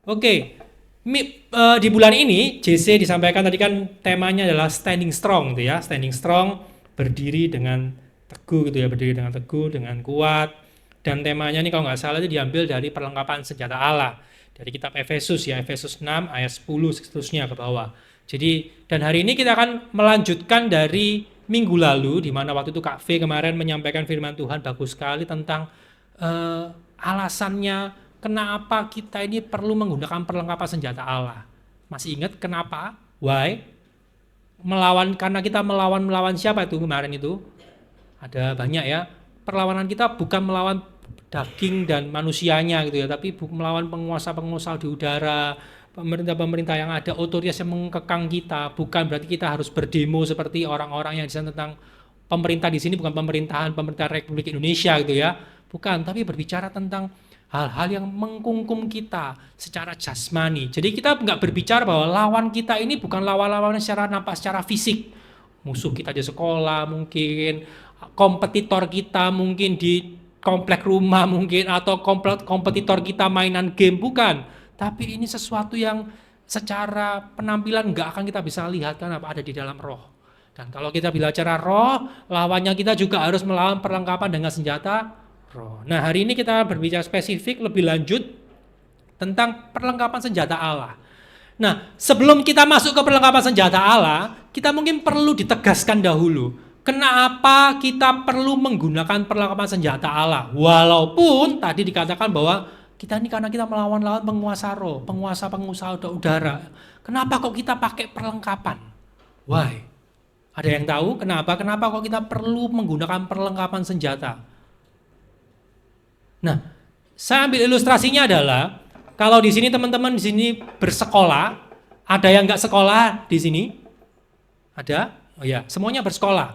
Oke, di bulan ini JC disampaikan tadi kan temanya adalah standing strong gitu ya, standing strong, berdiri dengan teguh gitu ya, berdiri dengan teguh, dengan kuat. Dan temanya ini kalau nggak salah itu diambil dari perlengkapan senjata Allah dari kitab Efesus ya, Efesus 6 ayat 10 seterusnya ke bawah. Jadi dan hari ini kita akan melanjutkan dari minggu lalu di mana waktu itu Kak V kemarin menyampaikan firman Tuhan bagus sekali tentang alasannya kenapa kita ini perlu menggunakan perlengkapan senjata Allah. Masih ingat kenapa? Why? Karena kita melawan siapa itu kemarin itu? Ada banyak ya. Perlawanan kita bukan melawan daging dan manusianya gitu ya, tapi melawan penguasa-penguasa di udara, pemerintah-pemerintah yang ada, otoritas yang mengekang kita. Bukan berarti kita harus berdemo seperti orang-orang yang di sana tentang pemerintah di sini bukan pemerintah Republik Indonesia gitu ya. Bukan, tapi berbicara tentang hal-hal yang mengkungkum kita secara jasmani. Jadi kita nggak berbicara bahwa lawan kita ini bukan lawan-lawan secara nampak secara fisik. Musuh kita di sekolah mungkin, kompetitor kita mungkin di komplek rumah mungkin, atau kompetitor kita mainan game, bukan. Tapi ini sesuatu yang secara penampilan nggak akan kita bisa lihat karena ada di dalam roh. Dan kalau kita bicara roh, lawannya kita juga harus melawan perlengkapan dengan senjata roh. Nah, hari ini kita berbicara spesifik lebih lanjut tentang perlengkapan senjata Allah. Nah, sebelum kita masuk ke perlengkapan senjata Allah, kita mungkin perlu ditegaskan dahulu, kenapa kita perlu menggunakan perlengkapan senjata Allah. Walaupun tadi dikatakan bahwa kita ini karena kita melawan penguasa roh, penguasa udara. Kenapa kok kita pakai perlengkapan? Why? Ada yang tahu kenapa? Kenapa kok kita perlu menggunakan perlengkapan senjata? Nah, saya ambil ilustrasinya adalah kalau di sini teman-teman di sini bersekolah, ada yang nggak sekolah di sini? Ada? Oh ya, semuanya bersekolah.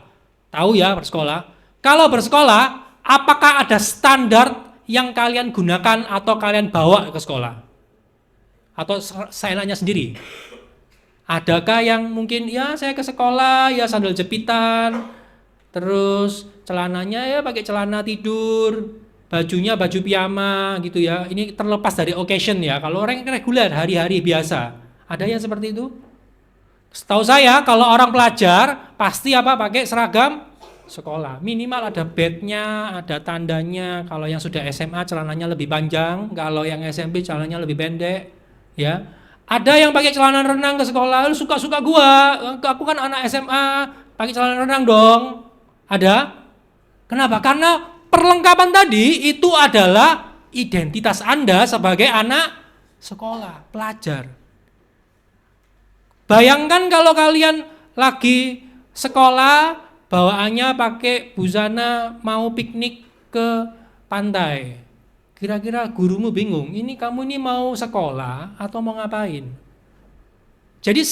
Tahu ya bersekolah. Kalau bersekolah, apakah ada standar yang kalian gunakan atau kalian bawa ke sekolah? Atau saya nanya sendiri. Adakah yang mungkin ya saya ke sekolah ya sandal jepitan, terus celananya ya pakai celana tidur, bajunya baju piyama gitu ya. Ini terlepas dari occasion ya. Kalau orang reguler hari-hari biasa, ada yang seperti itu? Setahu saya kalau orang pelajar pasti apa pakai seragam sekolah. Minimal ada badge-nya, ada tandanya. Kalau yang sudah SMA celananya lebih panjang, kalau yang SMP celananya lebih pendek, ya. Ada yang pakai celana renang ke sekolah, suka-suka gua. Aku kan anak SMA, pakai celana renang dong. Ada? Kenapa? Karena perlengkapan tadi itu adalah identitas Anda sebagai anak sekolah, pelajar. Bayangkan kalau kalian lagi sekolah, bawaannya pakai busana mau piknik ke pantai. Kira-kira gurumu bingung, ini kamu ini mau sekolah atau mau ngapain? Jadi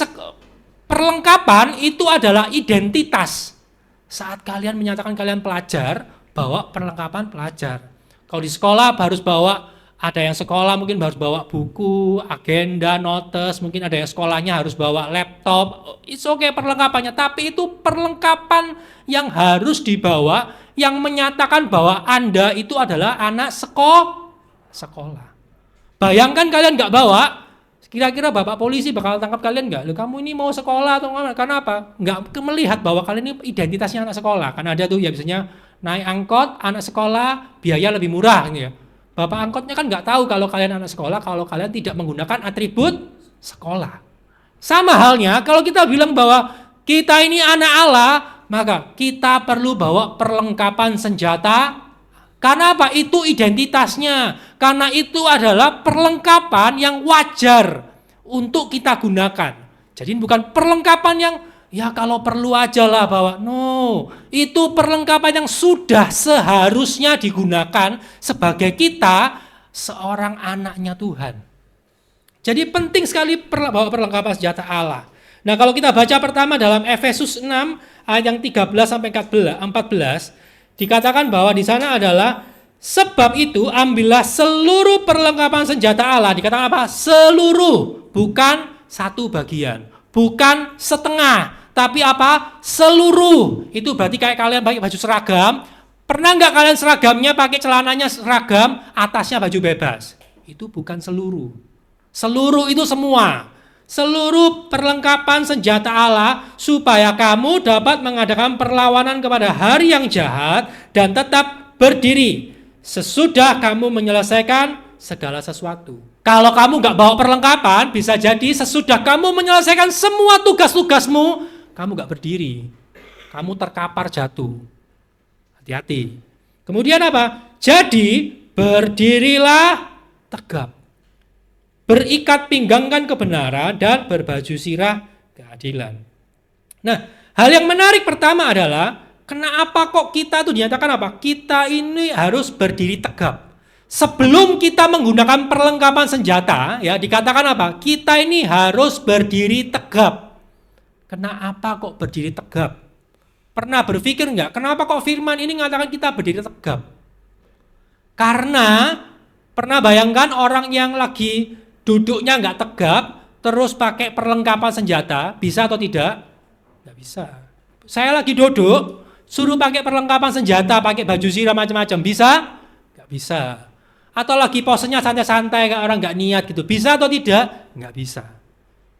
perlengkapan itu adalah identitas. Saat kalian menyatakan kalian pelajar, bawa perlengkapan pelajar. Kalau di sekolah harus bawa, ada yang sekolah mungkin harus bawa buku, agenda, notes, mungkin ada yang sekolahnya harus bawa laptop. It's okay perlengkapannya, tapi itu perlengkapan yang harus dibawa yang menyatakan bahwa Anda itu adalah anak sekolah. Bayangkan kalian nggak bawa, kira-kira bapak polisi bakal tangkap kalian nggak? Loh, kamu ini mau sekolah atau nggak? Karena apa? Nggak melihat bahwa kalian ini identitasnya anak sekolah. Karena ada tuh ya biasanya naik angkot, anak sekolah, biaya lebih murah gitu ya. Bapak angkotnya kan nggak tahu kalau kalian anak sekolah, kalau kalian tidak menggunakan atribut sekolah. Sama halnya kalau kita bilang bahwa kita ini anak Allah, maka kita perlu bawa perlengkapan senjata. Karena apa? Itu identitasnya. Karena itu adalah perlengkapan yang wajar untuk kita gunakan. Jadi bukan perlengkapan yang ya kalau perlu aja lah bawa. No, itu perlengkapan yang sudah seharusnya digunakan sebagai kita seorang anaknya Tuhan. Jadi penting sekali bawa perlengkapan senjata Allah. Nah, kalau kita baca pertama dalam Efesus 6 ayat yang 13 sampai 14 dikatakan bahwa di sana adalah sebab itu ambillah seluruh perlengkapan senjata Allah. Dikatakan apa? Seluruh, bukan satu bagian, bukan setengah, tapi apa? Seluruh. Itu berarti kayak kalian pakai baju seragam. Pernah nggak kalian seragamnya pakai celananya seragam, atasnya baju bebas? Itu bukan seluruh. Seluruh itu semua. Seluruh perlengkapan senjata Allah supaya kamu dapat mengadakan perlawanan kepada hari yang jahat dan tetap berdiri sesudah kamu menyelesaikan segala sesuatu. Kalau kamu nggak bawa perlengkapan, bisa jadi sesudah kamu menyelesaikan semua tugas-tugasmu, kamu nggak berdiri. Kamu terkapar jatuh. Hati-hati. Kemudian apa? Jadi berdirilah tegap. Berikat pinggangkan kebenaran dan berbaju sirah keadilan. Nah, hal yang menarik pertama adalah kenapa kok kita itu dinyatakan apa? Kita ini harus berdiri tegap. Sebelum kita menggunakan perlengkapan senjata, ya dikatakan apa? Kita ini harus berdiri tegap. Kenapa kok berdiri tegap? Pernah berpikir enggak? Kenapa kok firman ini mengatakan kita berdiri tegap? Karena pernah bayangkan orang yang lagi duduknya nggak tegap, terus pakai perlengkapan senjata, bisa atau tidak? Nggak bisa. Saya lagi duduk, suruh pakai perlengkapan senjata, pakai baju sirah macam-macam, bisa? Nggak bisa. Atau lagi posenya santai-santai, kayak orang nggak niat gitu, bisa atau tidak? Nggak bisa.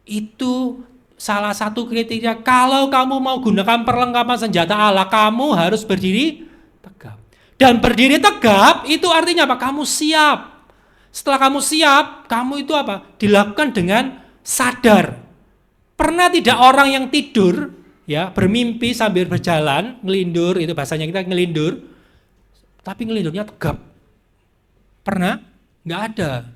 Itu salah satu kriteria. Kalau kamu mau gunakan perlengkapan senjata Allah, kamu harus berdiri tegap. Dan berdiri tegap itu artinya apa? Kamu siap. Setelah kamu siap, kamu itu apa? Dilakukan dengan sadar. Pernah tidak orang yang tidur, ya bermimpi sambil berjalan, ngelindur, itu bahasanya kita ngelindur, tapi ngelindurnya tegap. Pernah? Nggak ada.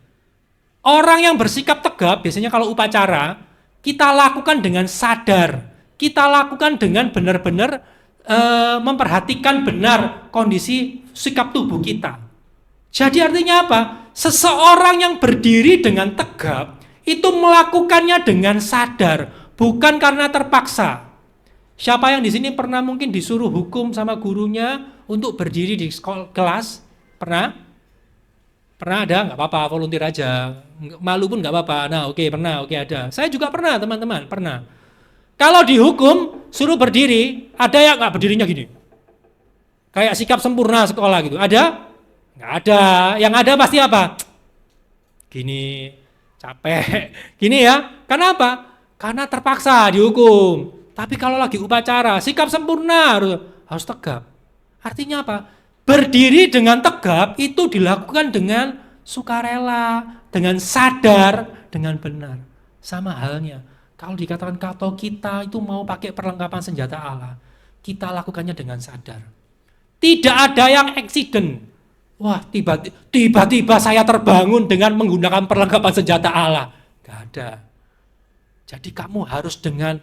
Orang yang bersikap tegap, biasanya kalau upacara, kita lakukan dengan sadar. Kita lakukan dengan benar-benar memperhatikan benar kondisi sikap tubuh kita. Jadi artinya apa? Seseorang yang berdiri dengan tegap itu melakukannya dengan sadar, bukan karena terpaksa. Siapa yang di sini pernah mungkin disuruh hukum sama gurunya untuk berdiri di kelas? Pernah? Pernah ada? Nggak apa-apa, volunteer aja. Malu pun nggak apa-apa. Nah, oke, pernah, oke ada. Saya juga pernah, teman-teman, pernah. Kalau dihukum, suruh berdiri, ada yang nggak berdirinya gini? Kayak sikap sempurna sekolah gitu. Ada? Nggak ada. Yang ada pasti apa? Gini, capek. Gini ya. Kenapa? Karena terpaksa dihukum. Tapi kalau lagi upacara, sikap sempurna harus tegap. Artinya apa? Berdiri dengan tegap itu dilakukan dengan sukarela, dengan sadar, dengan benar. Sama halnya. Kalau dikatakan kalau kita itu mau pakai perlengkapan senjata Allah, kita lakukannya dengan sadar. Tidak ada yang accident. Wah, tiba-tiba saya terbangun dengan menggunakan perlengkapan senjata Allah. Gak ada. Jadi kamu harus dengan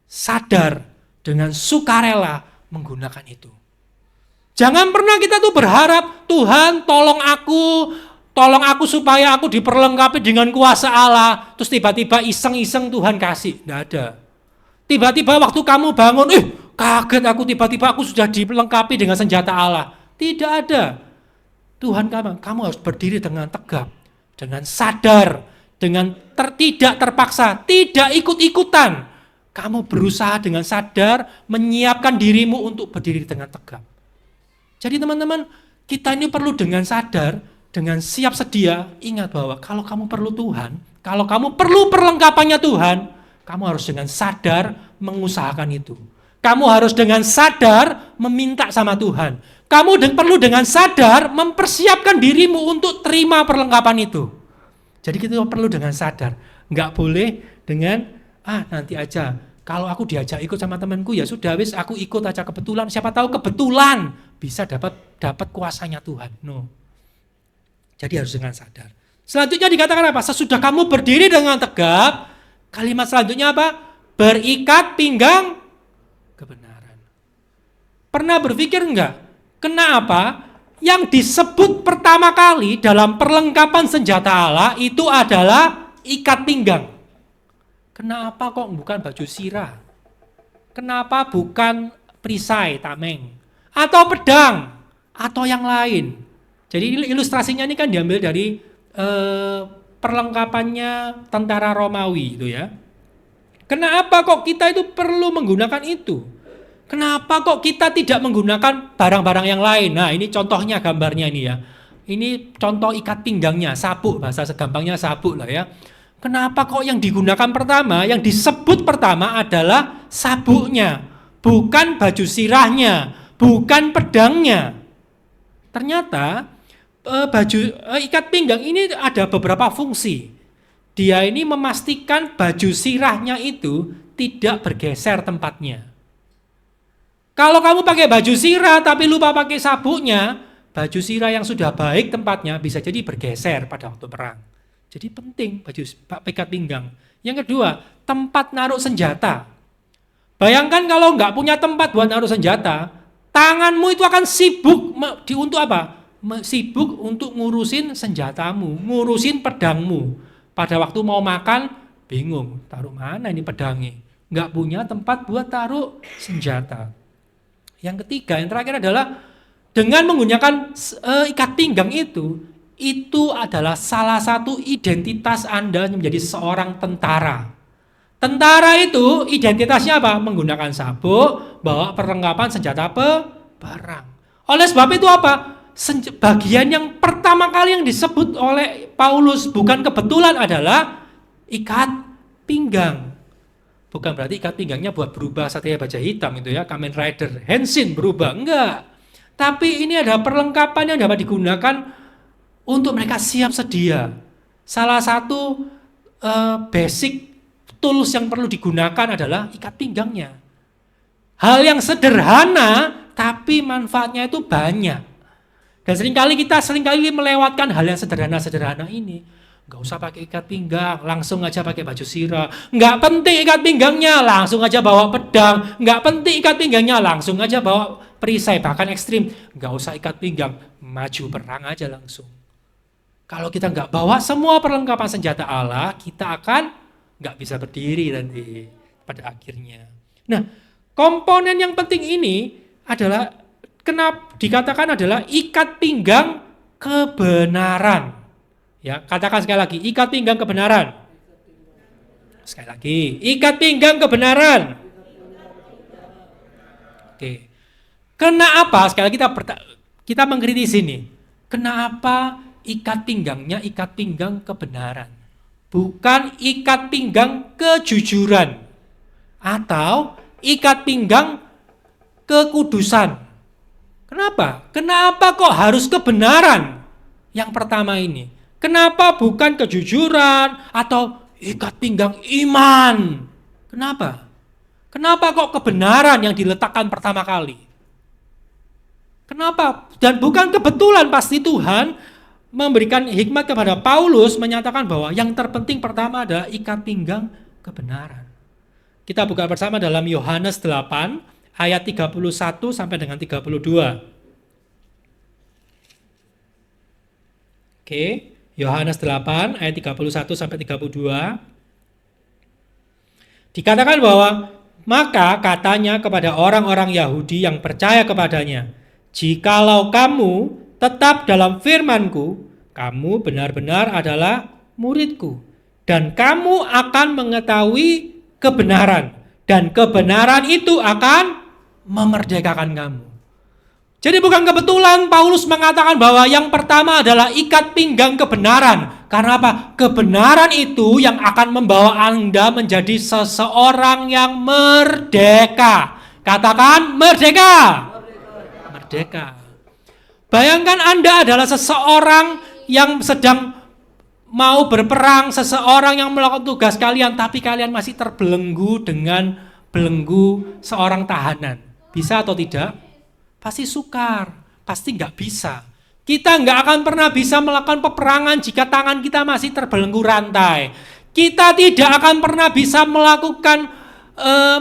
sadar, dengan sukarela menggunakan itu. Jangan pernah kita tuh berharap, Tuhan tolong aku supaya aku diperlengkapi dengan kuasa Allah. Terus tiba-tiba iseng-iseng Tuhan kasih. Gak ada. Tiba-tiba waktu kamu bangun, kaget aku tiba-tiba aku sudah dilengkapi dengan senjata Allah. Tidak ada. Tuhan kamu harus berdiri dengan tegap, dengan sadar, dengan tidak terpaksa, tidak ikut-ikutan. Kamu berusaha dengan sadar menyiapkan dirimu untuk berdiri dengan tegap. Jadi teman-teman, kita ini perlu dengan sadar, dengan siap sedia, ingat bahwa kalau kamu perlu Tuhan, kalau kamu perlu perlengkapannya Tuhan, kamu harus dengan sadar mengusahakan itu. Kamu harus dengan sadar meminta sama Tuhan. Kamu perlu dengan sadar mempersiapkan dirimu untuk terima perlengkapan itu. Jadi kita perlu dengan sadar. Nggak boleh dengan, nanti aja. Kalau aku diajak ikut sama temanku ya sudah wis aku ikut aja kebetulan. Siapa tahu kebetulan bisa dapat kuasanya Tuhan. No. Jadi harus dengan sadar. Selanjutnya dikatakan apa? Sesudah kamu berdiri dengan tegap, kalimat selanjutnya apa? Berikat pinggang kebenaran. Pernah berpikir enggak? Kenapa yang disebut pertama kali dalam perlengkapan senjata Allah itu adalah ikat pinggang? Kenapa kok bukan baju sirah? Kenapa bukan perisai, tameng? Atau pedang? Atau yang lain? Jadi ilustrasinya ini kan diambil dari perlengkapannya tentara Romawi itu ya. Kenapa kok kita itu perlu menggunakan itu? Kenapa kok kita tidak menggunakan barang-barang yang lain? Nah ini contohnya gambarnya ini ya. Ini contoh ikat pinggangnya, sabuk, bahasa segampangnya sabuk lah ya. Kenapa kok yang digunakan pertama, yang disebut pertama adalah sabuknya, bukan baju sirahnya, bukan pedangnya. Ternyata ikat pinggang ini ada beberapa fungsi. Dia ini memastikan baju sirahnya itu tidak bergeser tempatnya. Kalau kamu pakai baju sirah tapi lupa pakai sabuknya, baju sirah yang sudah baik tempatnya bisa jadi bergeser pada waktu perang. Jadi penting baju ikat pinggang. Yang kedua, tempat naruh senjata. Bayangkan kalau nggak punya tempat buat naruh senjata, tanganmu itu akan sibuk untuk apa? Sibuk untuk ngurusin senjatamu, ngurusin pedangmu. Pada waktu mau makan, bingung, taruh mana ini pedangnya? Nggak punya tempat buat taruh senjata. Yang ketiga, yang terakhir adalah dengan menggunakan ikat pinggang itu adalah salah satu identitas Anda menjadi seorang tentara. Tentara itu identitasnya apa? Menggunakan sabuk, bawa perlengkapan senjata perang. Oleh sebab itu apa? Bagian yang pertama kali yang disebut oleh Paulus bukan kebetulan adalah ikat pinggang. Bukan berarti ikat pinggangnya buat berubah Satria Baja Hitam itu ya, Kamen Rider, Henshin berubah, enggak. Tapi ini ada perlengkapan yang dapat digunakan untuk mereka siap sedia. Salah satu basic tools yang perlu digunakan adalah ikat pinggangnya. Hal yang sederhana tapi manfaatnya itu banyak. Dan seringkali kita melewatkan hal yang sederhana-sederhana ini. Nggak usah pakai ikat pinggang, langsung aja pakai baju sirah. Nggak penting ikat pinggangnya, langsung aja bawa pedang. Nggak penting ikat pinggangnya, langsung aja bawa perisai, bahkan ekstrim. Nggak usah ikat pinggang, maju perang aja langsung. Kalau kita nggak bawa semua perlengkapan senjata Allah, kita akan nggak bisa berdiri nanti pada akhirnya. Nah, komponen yang penting ini adalah kenapa dikatakan adalah ikat pinggang kebenaran. Ya, katakan sekali lagi, ikat pinggang kebenaran. Sekali lagi, ikat pinggang kebenaran. Oke. Kenapa? Sekali lagi kita mengkritisi ini. Kenapa ikat pinggangnya ikat pinggang kebenaran, bukan ikat pinggang kejujuran atau ikat pinggang kekudusan. Kenapa? Kenapa kok harus kebenaran yang pertama ini? Kenapa bukan kejujuran atau ikat pinggang iman? Kenapa? Kenapa kok kebenaran yang diletakkan pertama kali? Kenapa? Dan bukan kebetulan pasti Tuhan memberikan hikmat kepada Paulus menyatakan bahwa yang terpenting pertama adalah ikat pinggang kebenaran. Kita buka bersama dalam Yohanes 8 ayat 31 sampai dengan 32. Oke, Yohanes 8 ayat 31 sampai 32. Dikatakan bahwa maka katanya kepada orang-orang Yahudi yang percaya kepadanya, jikalau kamu tetap dalam firman-Ku, kamu benar-benar adalah murid-Ku, dan kamu akan mengetahui kebenaran, dan kebenaran itu akan memerdekakan kamu. Jadi bukan kebetulan Paulus mengatakan bahwa yang pertama adalah ikat pinggang kebenaran. Karena apa? Kebenaran itu yang akan membawa Anda menjadi seseorang yang merdeka. Katakan merdeka. Merdeka. Bayangkan Anda adalah seseorang yang sedang mau berperang, seseorang yang melakukan tugas kalian, tapi kalian masih terbelenggu dengan belenggu seorang tahanan. Bisa atau tidak? Pasti sukar, pasti nggak bisa. Kita nggak akan pernah bisa melakukan peperangan jika tangan kita masih terbelenggu rantai. Kita tidak akan pernah bisa melakukan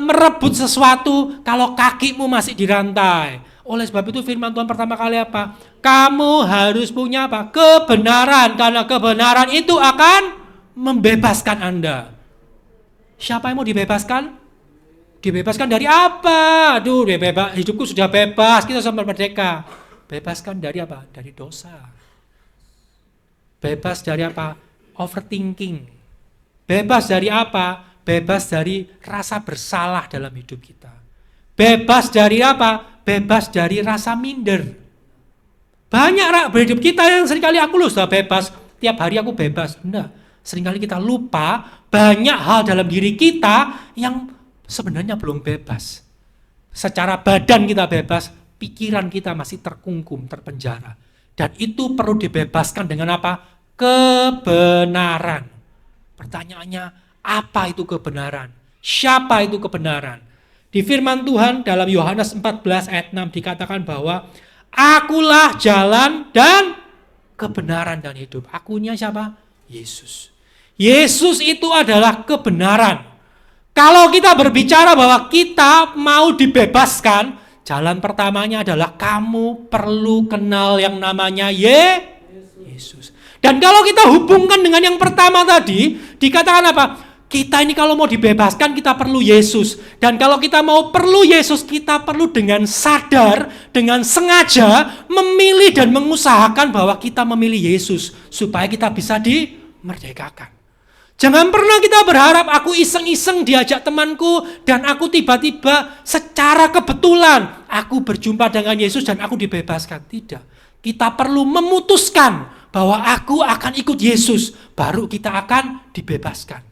merebut sesuatu kalau kakimu masih dirantai. Oleh sebab itu firman Tuhan pertama kali apa? Kamu harus punya apa? Kebenaran, karena kebenaran itu akan membebaskan Anda. Siapa yang mau dibebaskan? Dibebaskan dari apa? Aduh, hidupku sudah bebas, kita sudah merdeka. Bebaskan dari apa? Dari dosa. Bebas dari apa? Overthinking. Bebas dari apa? Bebas dari rasa bersalah dalam hidup kita. Bebas dari apa? Bebas dari rasa minder. Banyak hidup kita yang seringkali aku sudah bebas, tiap hari aku bebas. Enggak. Seringkali kita lupa banyak hal dalam diri kita yang sebenarnya belum bebas. Secara badan kita bebas, pikiran kita masih terkungkum, terpenjara. Dan itu perlu dibebaskan dengan apa? Kebenaran. Pertanyaannya, apa itu kebenaran? Siapa itu kebenaran? Di firman Tuhan dalam Yohanes 14 ayat 6 dikatakan bahwa akulah jalan dan kebenaran dan hidup. Akunya siapa? Yesus. Yesus itu adalah kebenaran. Kalau kita berbicara bahwa kita mau dibebaskan, jalan pertamanya adalah kamu perlu kenal yang namanya Yesus. Dan kalau kita hubungkan dengan yang pertama tadi, dikatakan apa? Kita ini kalau mau dibebaskan, kita perlu Yesus. Dan kalau kita mau perlu Yesus, kita perlu dengan sadar, dengan sengaja memilih dan mengusahakan bahwa kita memilih Yesus. Supaya kita bisa dimerdekakan. Jangan pernah kita berharap aku iseng-iseng diajak temanku dan aku tiba-tiba secara kebetulan aku berjumpa dengan Yesus dan aku dibebaskan. Tidak. Kita perlu memutuskan bahwa aku akan ikut Yesus, baru kita akan dibebaskan.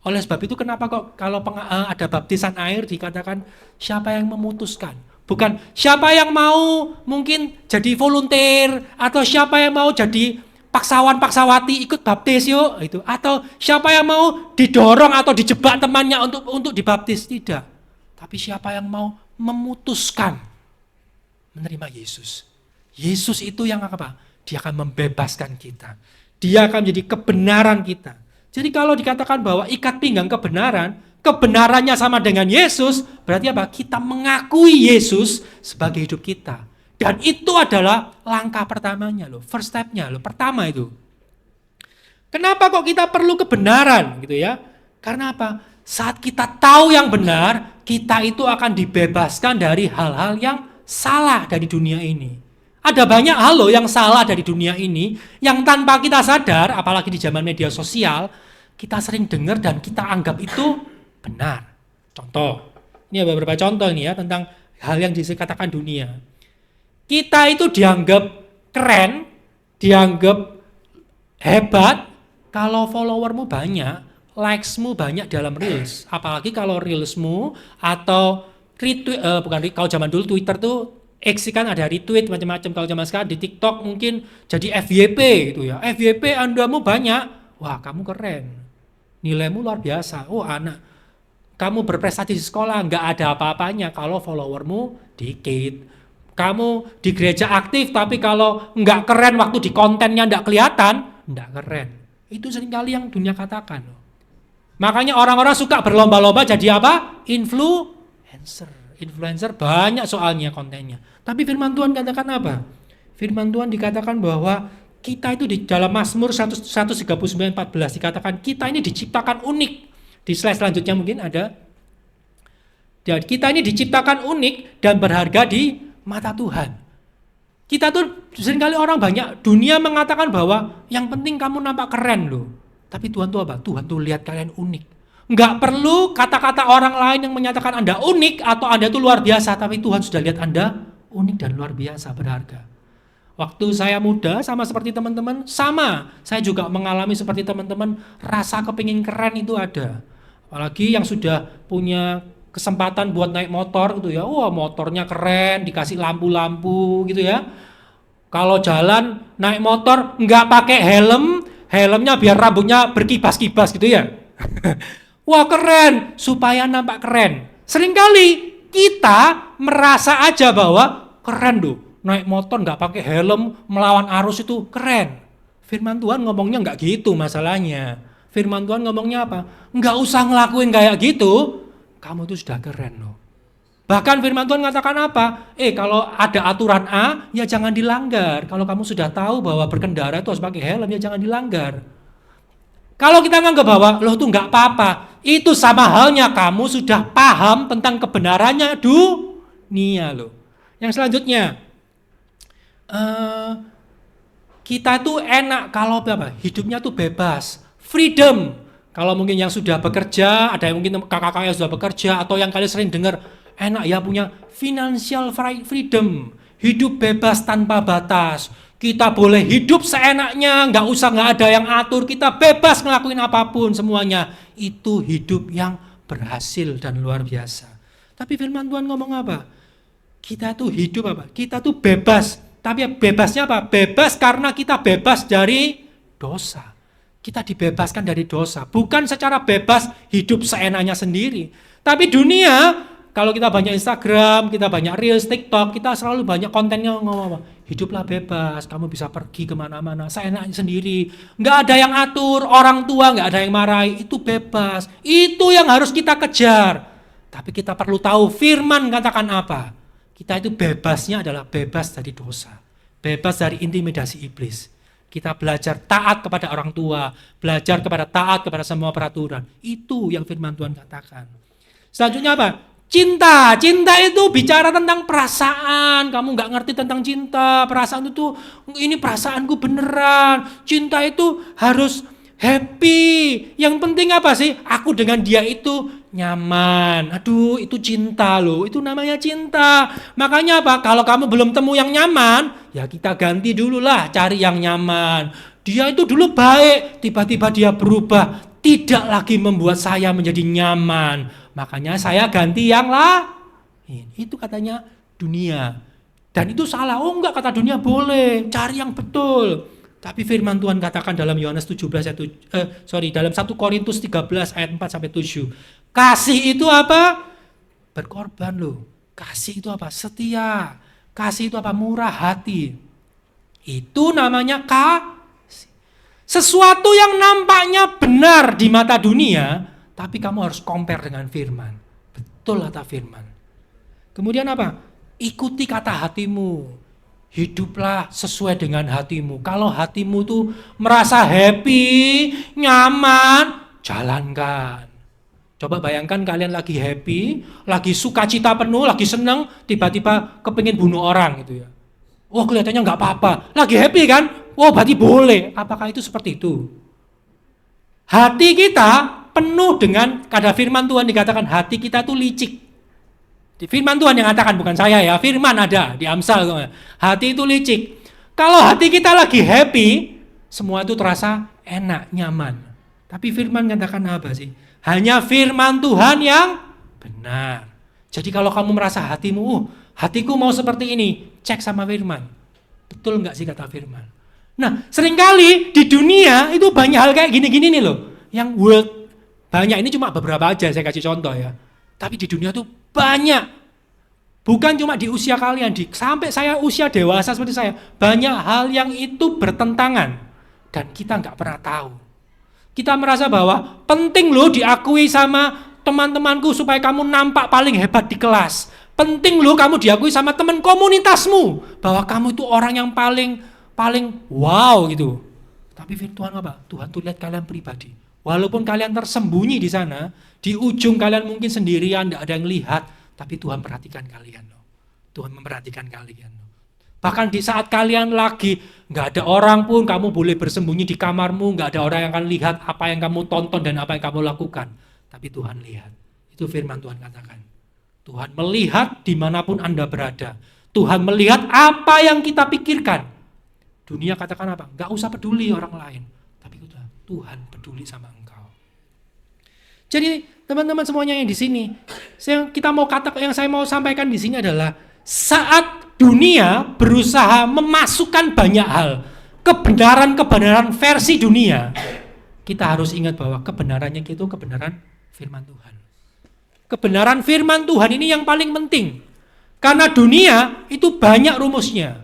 Oleh sebab itu kenapa kok kalau ada baptisan air dikatakan siapa yang memutuskan? Bukan siapa yang mau mungkin jadi volunteer atau siapa yang mau jadi paksawan-paksawati ikut baptis yuk itu, atau siapa yang mau didorong atau dijebak temannya untuk dibaptis, tidak. Tapi siapa yang mau memutuskan menerima Yesus. Yesus itu yang apa? Dia akan membebaskan kita. Dia akan menjadi kebenaran kita. Jadi kalau dikatakan bahwa ikat pinggang kebenaran, kebenarannya sama dengan Yesus, berarti apa? Kita mengakui Yesus sebagai hidup kita. Dan itu adalah langkah pertamanya loh, first step-nya loh, pertama itu. Kenapa kok kita perlu kebenaran gitu ya? Karena apa? Saat kita tahu yang benar, kita itu akan dibebaskan dari hal-hal yang salah dari dunia ini. Ada banyak hal loh yang salah dari dunia ini, yang tanpa kita sadar, apalagi di zaman media sosial, kita sering dengar dan kita anggap itu benar. Contoh, ini ada beberapa contoh ini ya, tentang hal yang dikatakan dunia. Kita itu dianggap keren, dianggap hebat, kalau followermu banyak, likesmu banyak dalam reels. Apalagi kalau reelsmu atau retweet, kalau zaman dulu Twitter tuh, X kan ada retweet macam-macam. Kalau zaman sekarang di TikTok mungkin jadi FYP gitu ya. FYP Andamu banyak. Wah, kamu keren. Nilaimu luar biasa. Oh, anak. Kamu berprestasi di sekolah nggak ada apa-apanya kalau followermu dikit. Kamu di gereja aktif tapi kalau nggak keren waktu di kontennya nggak kelihatan, nggak keren. Itu seringkali yang dunia katakan. Makanya orang-orang suka berlomba-lomba jadi apa? Influencer banyak soalnya kontennya. Tapi firman Tuhan katakan apa? Firman Tuhan dikatakan bahwa kita itu di dalam Mazmur 139:14 dikatakan kita ini diciptakan unik. Di slide selanjutnya mungkin ada. Dan kita ini diciptakan unik dan berharga di mata Tuhan. Kita tuh seringkali orang banyak dunia mengatakan bahwa yang penting kamu nampak keren loh. Tapi Tuhan tuh apa? Tuhan tuh lihat kalian unik. Enggak perlu kata-kata orang lain yang menyatakan Anda unik atau Anda itu luar biasa, tapi Tuhan sudah lihat Anda unik dan luar biasa, berharga. Waktu saya muda sama seperti teman-teman, sama. Saya juga mengalami seperti teman-teman, rasa kepingin keren itu ada. Apalagi yang sudah punya kesempatan buat naik motor gitu ya. Wah, motornya keren, dikasih lampu-lampu gitu ya. Kalau jalan naik motor enggak pakai helm, helmnya biar rambutnya berkibas-kibas gitu ya. Wah, keren, supaya nampak keren. Seringkali kita merasa aja bahwa keren loh, naik motor nggak pakai helm melawan arus itu keren. Firman Tuhan ngomongnya nggak gitu masalahnya. Firman Tuhan ngomongnya apa? Nggak usah ngelakuin kayak gitu, kamu tuh sudah keren loh. Bahkan firman Tuhan mengatakan apa? Kalau ada aturan A, ya jangan dilanggar. Kalau kamu sudah tahu bahwa berkendara itu harus pakai helm, ya jangan dilanggar. Kalau kita nganggap bahwa loh tuh nggak apa-apa, itu sama halnya kamu sudah paham tentang kebenarannya dunia loh. Yang selanjutnya, kita tuh enak kalau apa? Hidupnya tuh bebas, freedom. Kalau mungkin yang sudah bekerja, ada yang mungkin kakak-kakak yang sudah bekerja, atau yang kalian sering dengar, enak ya punya financial freedom, hidup bebas tanpa batas. Kita boleh hidup seenaknya, nggak ada yang atur, kita bebas ngelakuin apapun semuanya. Itu hidup yang berhasil dan luar biasa. Tapi firman Tuhan ngomong apa? Kita tuh hidup apa? Kita tuh bebas. Tapi bebasnya apa? Bebas karena kita bebas dari dosa. Kita dibebaskan dari dosa. Bukan secara bebas hidup seenaknya sendiri. Tapi dunia, kalau kita banyak Instagram, kita banyak Reels, TikTok, kita selalu banyak kontennya ngomong apa? Hiduplah bebas, kamu bisa pergi kemana-mana, seenaknya sendiri. Nggak ada yang atur, orang tua nggak ada yang marahi, itu bebas. Itu yang harus kita kejar. Tapi kita perlu tahu firman katakan apa. Kita itu bebasnya adalah bebas dari dosa. Bebas dari intimidasi iblis. Kita belajar taat kepada orang tua, belajar taat kepada semua peraturan. Itu yang firman Tuhan katakan. Selanjutnya apa? Cinta itu bicara tentang perasaan. Kamu nggak ngerti tentang cinta. Perasaan itu, ini perasaanku beneran. Cinta itu harus happy. Yang penting apa sih? Aku dengan dia itu nyaman. Aduh, itu cinta loh. Itu namanya cinta. Makanya apa? Kalau kamu belum temu yang nyaman, ya kita ganti dulu lah, cari yang nyaman. Dia itu dulu baik, tiba-tiba dia berubah. Tidak lagi membuat saya menjadi nyaman. Makanya saya ganti yang lain. Itu katanya dunia. Dan itu salah. Oh enggak, kata dunia boleh. Cari yang betul. Tapi firman Tuhan katakan dalam Yohanes 17 dalam 1 Korintus 13 ayat 4 sampai 7. Kasih itu apa? Berkorban loh. Kasih itu apa? Setia. Kasih itu apa? Murah hati. Itu namanya kasih. Sesuatu yang nampaknya benar di mata dunia, tapi kamu harus compare dengan firman. Betul kata firman. Kemudian apa? Ikuti kata hatimu. Hiduplah sesuai dengan hatimu. Kalau hatimu tuh merasa happy, nyaman, jalankan. Coba bayangkan kalian lagi happy, lagi sukacita penuh, lagi seneng, tiba-tiba kepengin bunuh orang gitu ya. Oh kelihatannya nggak apa-apa. Lagi happy kan? Oh berarti boleh. Apakah itu seperti itu? Hati kita penuh dengan, kata firman Tuhan dikatakan hati kita tuh licik. Di firman Tuhan yang katakan, bukan saya ya, firman ada di Amsal. Hati itu licik. Kalau hati kita lagi happy, semua itu terasa enak, nyaman. Tapi firman katakan apa sih? Hanya firman Tuhan yang benar. Jadi kalau kamu merasa hatimu, hatiku mau seperti ini, cek sama firman. Betul nggak sih kata firman? Nah, seringkali di dunia itu banyak hal kayak gini-gini nih loh. Yang world banyak, ini cuma beberapa aja saya kasih contoh ya. Tapi di dunia tuh banyak. Bukan cuma di usia kalian, sampai saya usia dewasa seperti saya. Banyak hal yang itu bertentangan. Dan kita nggak pernah tahu. Kita merasa bahwa penting loh diakui sama teman-temanku supaya kamu nampak paling hebat di kelas. Penting loh kamu diakui sama teman komunitasmu. Bahwa kamu itu orang yang paling wow gitu. Tapi Tuhan apa? Tuhan tuh lihat kalian pribadi. Walaupun kalian tersembunyi di sana, di ujung kalian mungkin sendirian, tidak ada yang lihat, tapi Tuhan perhatikan kalian loh. Tuhan memperhatikan kalian loh. Bahkan di saat kalian lagi nggak ada orang pun, kamu boleh bersembunyi di kamarmu, nggak ada orang yang akan lihat apa yang kamu tonton dan apa yang kamu lakukan. Tapi Tuhan lihat. Itu firman Tuhan katakan. Tuhan melihat dimanapun Anda berada. Tuhan melihat apa yang kita pikirkan. Dunia katakan apa? Nggak usah peduli orang lain. Tapi Tuhan peduli sama engkau. Jadi teman-teman semuanya yang di sini, yang saya mau sampaikan di sini adalah saat dunia berusaha memasukkan banyak hal, kebenaran versi dunia, kita harus ingat bahwa kebenarannya itu kebenaran firman Tuhan. Kebenaran firman Tuhan ini yang paling penting. Karena dunia itu banyak rumusnya.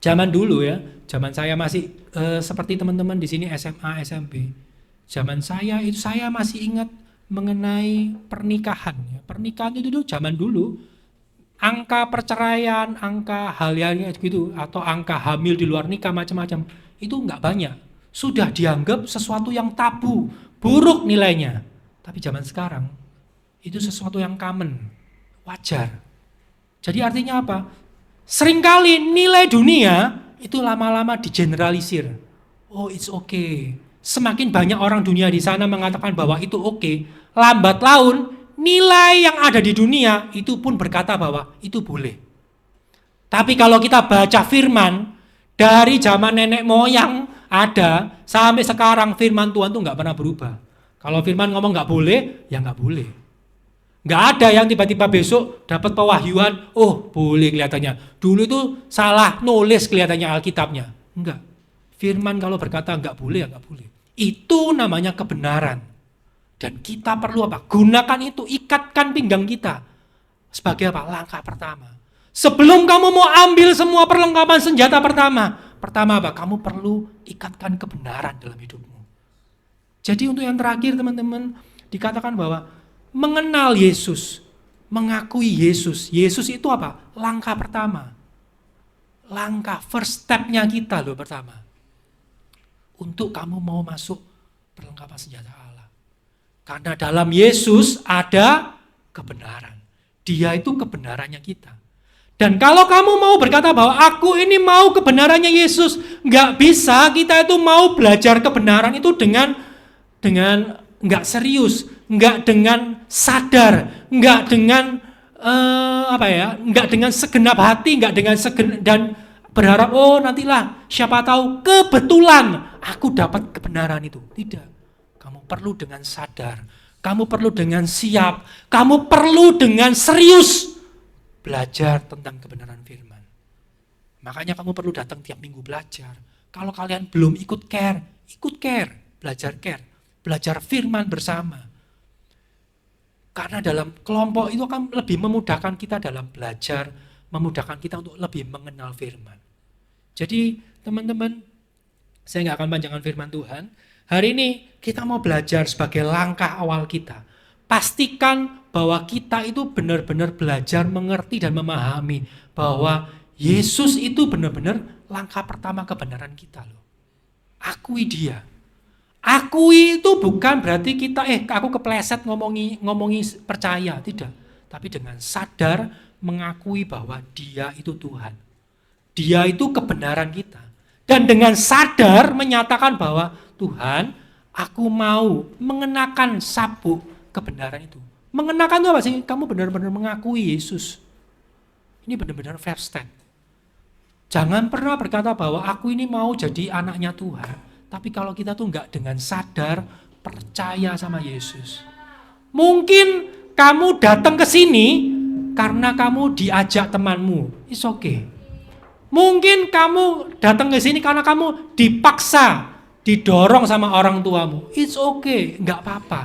Zaman dulu ya, zaman saya masih seperti teman-teman di sini SMA, SMP. Zaman saya itu saya masih ingat mengenai pernikahan. Pernikahan itu zaman dulu, angka perceraian, angka hal-halnya gitu, atau angka hamil di luar nikah macam-macam, itu nggak banyak. Sudah dianggap sesuatu yang tabu, buruk nilainya. Tapi zaman sekarang, itu sesuatu yang common, wajar. Jadi artinya apa? Seringkali nilai dunia itu lama-lama digeneralisir. Oh, it's okay. Semakin banyak orang dunia di sana mengatakan bahwa itu okay, lambat laun nilai yang ada di dunia itu pun berkata bahwa itu boleh. Tapi kalau kita baca firman, dari zaman nenek moyang ada, sampai sekarang firman Tuhan tuh nggak pernah berubah. Kalau firman ngomong nggak boleh, ya nggak boleh. Nggak ada yang tiba-tiba besok dapat pewahyuan, oh boleh kelihatannya. Dulu itu salah nulis kelihatannya Alkitabnya. Enggak. Firman kalau berkata nggak boleh, ya nggak boleh. Itu namanya kebenaran. Dan kita perlu apa? Gunakan itu, ikatkan pinggang kita. Sebagai apa? Langkah pertama. Sebelum kamu mau ambil semua perlengkapan senjata pertama apa? Kamu perlu ikatkan kebenaran dalam hidupmu. Jadi untuk yang terakhir teman-teman, dikatakan bahwa mengenal Yesus, mengakui Yesus. Yesus itu apa? Langkah pertama. Langkah first step-nya kita loh pertama. Untuk kamu mau masuk perlengkapan senjata Allah. Karena dalam Yesus ada kebenaran. Dia itu kebenarannya kita. Dan kalau kamu mau berkata bahwa aku ini mau kebenarannya Yesus, nggak bisa kita itu mau belajar kebenaran itu dengan nggak serius, nggak dengan sadar, nggak dengan nggak dengan segenap hati, nggak dengan dan berharap oh nantilah siapa tahu kebetulan aku dapat kebenaran itu. Tidak, kamu perlu dengan sadar, kamu perlu dengan siap, kamu perlu dengan serius belajar tentang kebenaran firman. Makanya kamu perlu datang tiap minggu belajar. Kalau kalian belum ikut care, belajar firman bersama. Karena dalam kelompok itu akan lebih memudahkan kita dalam belajar, memudahkan kita untuk lebih mengenal firman. Jadi teman-teman, saya nggak akan panjangkan firman Tuhan. Hari ini kita mau belajar sebagai langkah awal kita. Pastikan bahwa kita itu benar-benar belajar mengerti dan memahami bahwa Yesus itu benar-benar langkah pertama kebenaran kita loh. Akui dia. Akui itu bukan berarti kita aku kepleset ngomongi percaya, tidak. Tapi dengan sadar mengakui bahwa dia itu Tuhan. Dia itu kebenaran kita. Dan dengan sadar menyatakan bahwa Tuhan, aku mau mengenakan sabuk kebenaran itu. Mengenakan itu apa sih? Kamu benar-benar mengakui Yesus. Ini benar-benar first step. Jangan pernah berkata bahwa aku ini mau jadi anaknya Tuhan. Tapi kalau kita tuh nggak dengan sadar percaya sama Yesus. Mungkin kamu datang ke sini karena kamu diajak temanmu. It's okay. Mungkin kamu datang ke sini karena kamu dipaksa, didorong sama orang tuamu. It's okay, nggak apa-apa.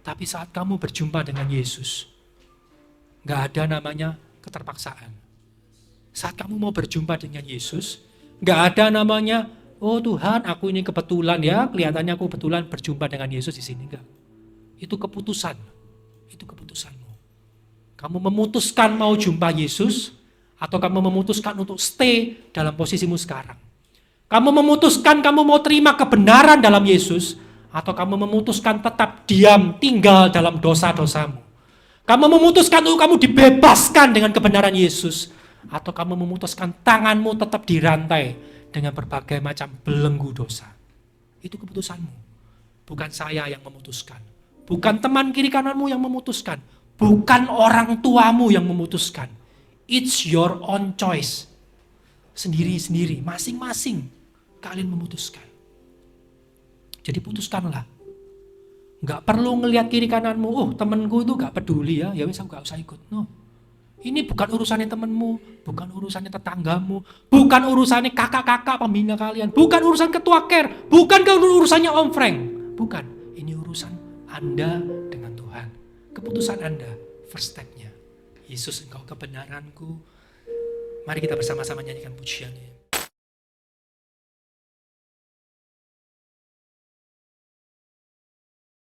Tapi saat kamu berjumpa dengan Yesus, nggak ada namanya keterpaksaan. Saat kamu mau berjumpa dengan Yesus, nggak ada namanya, oh Tuhan, aku ini kebetulan ya, kelihatannya aku kebetulan berjumpa dengan Yesus di sini. Enggak. Itu keputusan. Itu keputusanmu. Kamu memutuskan mau jumpa Yesus, atau kamu memutuskan untuk stay dalam posisimu sekarang. Kamu memutuskan kamu mau terima kebenaran dalam Yesus, atau kamu memutuskan tetap diam, tinggal dalam dosa-dosamu. Kamu memutuskan untuk kamu dibebaskan dengan kebenaran Yesus, atau kamu memutuskan tanganmu tetap dirantai dengan berbagai macam belenggu dosa. Itu keputusanmu. Bukan saya yang memutuskan. Bukan teman kiri kananmu yang memutuskan. Bukan orang tuamu yang memutuskan. It's your own choice. Sendiri-sendiri, masing-masing kalian memutuskan. Jadi putuskanlah. Nggak perlu ngelihat kiri kananmu, oh temanku itu nggak peduli ya wes aku nggak usah ikut. No. Ini bukan urusannya temanmu, bukan urusannya tetanggamu, bukan urusannya kakak-kakak pembina kalian, bukan urusan ketua care, bukan urusannya Om Frank. Bukan, ini urusan Anda dengan Tuhan. Keputusan Anda, first step-nya. Yesus engkau kebenaranku. Mari kita bersama-sama nyanyikan pujiannya.